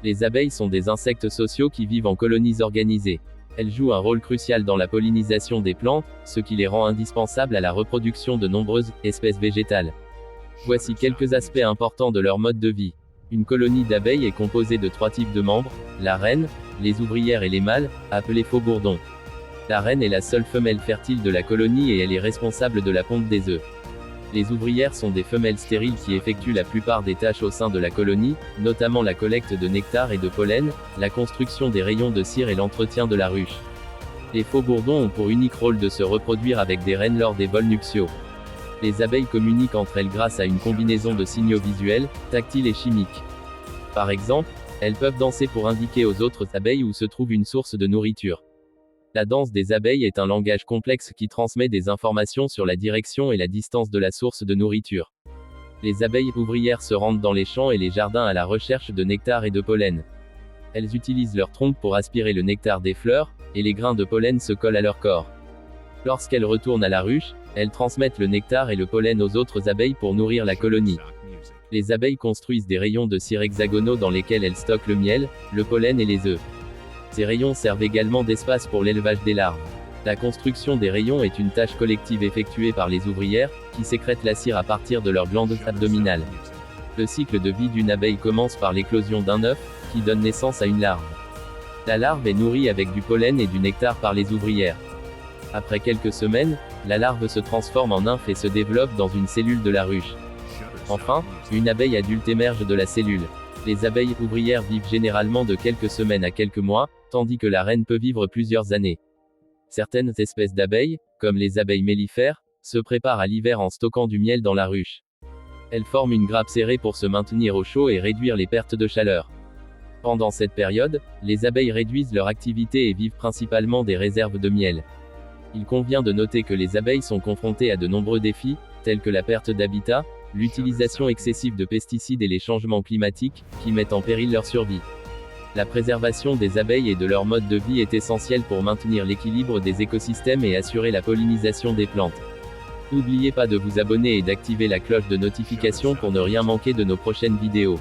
Les abeilles sont des insectes sociaux qui vivent en colonies organisées. Elles jouent un rôle crucial dans la pollinisation des plantes, ce qui les rend indispensables à la reproduction de nombreuses espèces végétales. Voici quelques aspects importants de leur mode de vie. Une colonie d'abeilles est composée de 3 types de membres, la reine, les ouvrières et les mâles, appelés faux-bourdons. La reine est la seule femelle fertile de la colonie et elle est responsable de la ponte des œufs. Les ouvrières sont des femelles stériles qui effectuent la plupart des tâches au sein de la colonie, notamment la collecte de nectar et de pollen, la construction des rayons de cire et l'entretien de la ruche. Les faux-bourdons ont pour unique rôle de se reproduire avec des reines lors des vols nuptiaux. Les abeilles communiquent entre elles grâce à une combinaison de signaux visuels, tactiles et chimiques. Par exemple, elles peuvent danser pour indiquer aux autres abeilles où se trouve une source de nourriture. La danse des abeilles est un langage complexe qui transmet des informations sur la direction et la distance de la source de nourriture. Les abeilles ouvrières se rendent dans les champs et les jardins à la recherche de nectar et de pollen. Elles utilisent leur trompe pour aspirer le nectar des fleurs, et les grains de pollen se collent à leur corps. Lorsqu'elles retournent à la ruche, elles transmettent le nectar et le pollen aux autres abeilles pour nourrir la colonie. Les abeilles construisent des rayons de cire hexagonaux dans lesquels elles stockent le miel, le pollen et les œufs. Ces rayons servent également d'espace pour l'élevage des larves. La construction des rayons est une tâche collective effectuée par les ouvrières, qui sécrètent la cire à partir de leurs glandes abdominales. Le cycle de vie d'une abeille commence par l'éclosion d'un œuf, qui donne naissance à une larve. La larve est nourrie avec du pollen et du nectar par les ouvrières. Après quelques semaines, la larve se transforme en nymphe et se développe dans une cellule de la ruche. Enfin, une abeille adulte émerge de la cellule. Les abeilles ouvrières vivent généralement de quelques semaines à quelques mois, tandis que la reine peut vivre plusieurs années. Certaines espèces d'abeilles, comme les abeilles mellifères, se préparent à l'hiver en stockant du miel dans la ruche. Elles forment une grappe serrée pour se maintenir au chaud et réduire les pertes de chaleur. Pendant cette période, les abeilles réduisent leur activité et vivent principalement des réserves de miel. Il convient de noter que les abeilles sont confrontées à de nombreux défis, tels que la perte d'habitat, l'utilisation excessive de pesticides et les changements climatiques, qui mettent en péril leur survie. La préservation des abeilles et de leur mode de vie est essentielle pour maintenir l'équilibre des écosystèmes et assurer la pollinisation des plantes. N'oubliez pas de vous abonner et d'activer la cloche de notification pour ne rien manquer de nos prochaines vidéos.